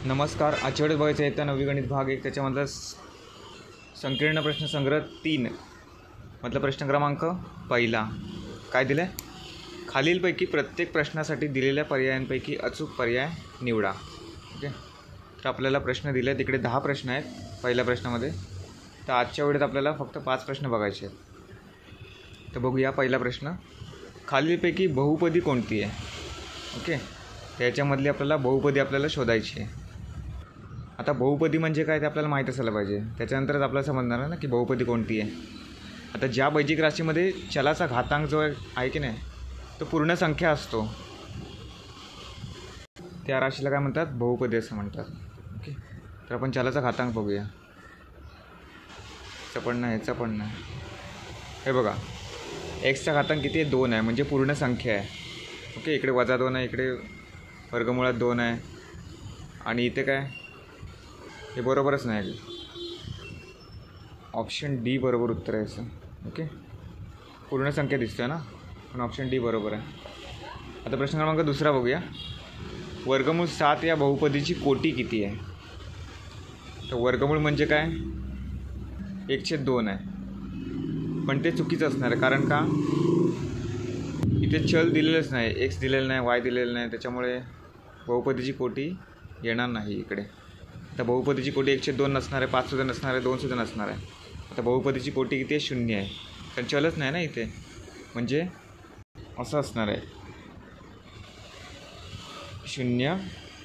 नमस्कार. आजच्या वेळेस बघायचं आहे तर 9वी गणित भाग 1 त्याच्यामधला संकीर्ण प्रश्न संग्रह 3 मतलब प्रश्न क्रमांक पहिला काय दिलं आहे, खालीलपैकी प्रत्येक प्रश्नासाठी दिलेल्या पर्यायांपैकी अचूक पर्याय निवडा. ओके, तर आपल्याला प्रश्न दिले आहेत. इकडे 10 प्रश्न आहेत पहिल्या प्रश्नामध्ये. तर आजच्या वेळेत आपल्याला फक्त 5 प्रश्न बघायचे आहेत. तर बघूया पहिला प्रश्न, खालीलपैकी बहुपदी कोणती आहे. ओके, त्याच्यामधली आपल्याला बहुपदी आपल्याला शोधायची आहे. आता बहुपदी म्हणजे काय ते आपल्याला माहीत असायला पाहिजे, त्याच्यानंतरच आपल्याला समजणार आहे ना की बहुपदी कोणती आहे. आता ज्या बैजिक राशीमध्ये चलाचा घातांक जो आहे की नाही तो पूर्ण संख्या असतो त्या राशीला काय म्हणतात, बहुपदी असं म्हणतात. ओके, तर आपण चलाचा घातांक बघूया. ह्याचा पण नाही, ह्याचा पण नाही. हे बघा, एक्सचा घातांक किती आहे, 2 आहे, म्हणजे पूर्ण संख्या आहे. ओके, इकडे -2 आहे, इकडे वर्गमुळात 2 आहे, आणि इथे काय, हे बरोबरच नाही. ऑप्शन डी बरोबर उत्तर आहे असं. ओके, पूर्ण संख्या दिसतोय ना, पण ऑप्शन डी बरोबर आहे. आता प्रश्न क्रमांक दुसरा बघूया, वर्गमूळ 7 या बहुपदीची कोटी किती आहे. तर वर्गमूळ म्हणजे काय, 1/2 आहे, पण ते चुकीचं असणार आहे. कारण का, इथे चल दिलेलंच नाही, एक्स दिलेलं नाही, वाय दिलेलं नाही, त्याच्यामुळे बहुपदीची कोटी येणार नाही इकडे. आता बहुपदीची कोटी 1/2 नसणार आहे, 5 सुद्धा नसणार आहे, 2 सुद्धा नसणार आहे. आता बहुपदीची कोटी किती आहे, 0 आहे, कारण चलच नाही ना इथे, म्हणजे असं असणार आहे 0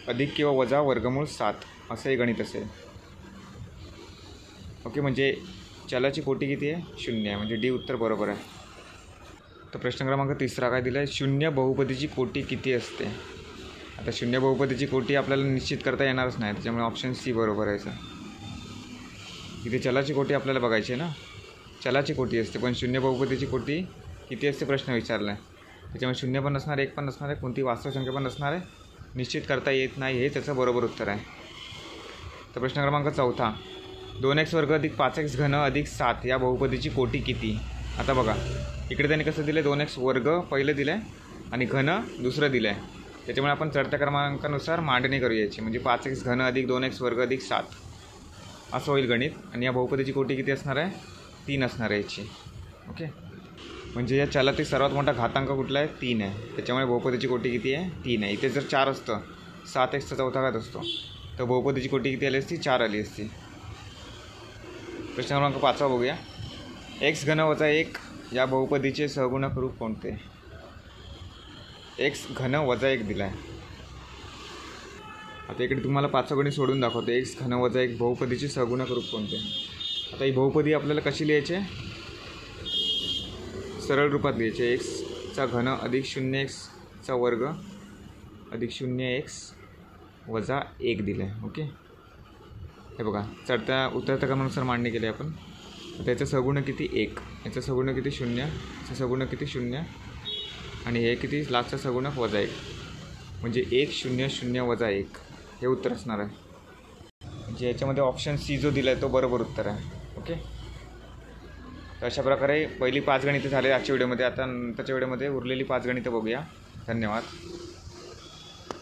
अधिक किंवा वजा वर्गमूळ 7 असं हे गणित असेल. ओके, म्हणजे चलाची कोटी किती आहे, 0 आहे, म्हणजे डी उत्तर बरोबर आहे. तर प्रश्न क्रमांक तिसरा काय दिला आहे, 0 बहुपदीची कोटी किती असते. आता 0 बहुपदीची कोटी आपल्याला निश्चित करता येणारच नाही, त्याच्यामुळे ऑप्शन सी बरोबर आहे. इथे चलाची कोटी आपल्याला बघायची आहे ना, चलाची कोटी असते, पण 0 बहुपदीची कोटी किती असते प्रश्न विचारला आहे, त्याच्यामुळे 0 पण नसणार, 1 पण नसणार आहे, कोणती वास्तव संख्या पण नसणार आहे, निश्चित करता येत नाही, हे त्याचं बरोबर उत्तर आहे. तर प्रश्न क्रमांक चौथा, 2x वर्ग अधिक 5x घन अधिक 7 या बहुपदीची कोटी किती. आता बघा, इकडे त्यांनी कसं दिलं आहे, 2x वर्ग पहिलं दिलं आहे आणि घन दुसरं दिलं आहे, त्याच्यामुळे आपण चढत्या क्रमांकानुसार मांडणी करू याची, म्हणजे 5x घन अधिक 2x वर्ग अधिक 7 असं होईल गणित. आणि या बहुपदीची कोटी किती असणार आहे, 3 असणार आहे याची. ओके, म्हणजे या चलातील सर्वात मोठा घातांक कुठला आहे, 3 आहे, त्याच्यामुळे बहुपदीची कोटी किती आहे, 3 आहे. इथे जर 4 असतं, 7xचा चौथा घात असतो, तर बहुपदीची कोटी किती आली असती, 4 आली असती. प्रश्न क्रमांक 5 बघूया, x घन वजा 1 या बहुपदीचे सहगुणक रूप कोणते. x घन वजा 1 दिला आहे. आता इकडे तुम्हाला 5 गणित सोडून दाखवते, x घन वजा 1 बहुपदीचे सहगुणक रूप कोणते. आता ही बहुपदी आपल्याला कशी लिहायची, सरळ रूपात लिहायचे, एक्सचा घन अधिक 0x वर्ग अधिक 0x वजा 1 दिलं आहे. ओके, हे बघा, चढत्या उतरत्या क्रमानुसार मांडणी केली आपण. त्याचं सगुणक किती, 1, याचं सगुणक किती, 0, याचं सगुणक किती, 0, आणि हे किती, लास्टचं सगुणक वजा 1, म्हणजे 1 0 0 वजा 1 हे उत्तर असणार आहे. म्हणजे याच्यामध्ये ऑप्शन सी जो दिला आहे तो बरोबर उत्तर आहे. ओके, तर अशा प्रकारे पहिली 5 गणितं झाले आजच्या व्हिडिओमध्ये. आता नंतरच्या व्हिडिओमध्ये उरलेली 5 गणितं बघूया. धन्यवाद.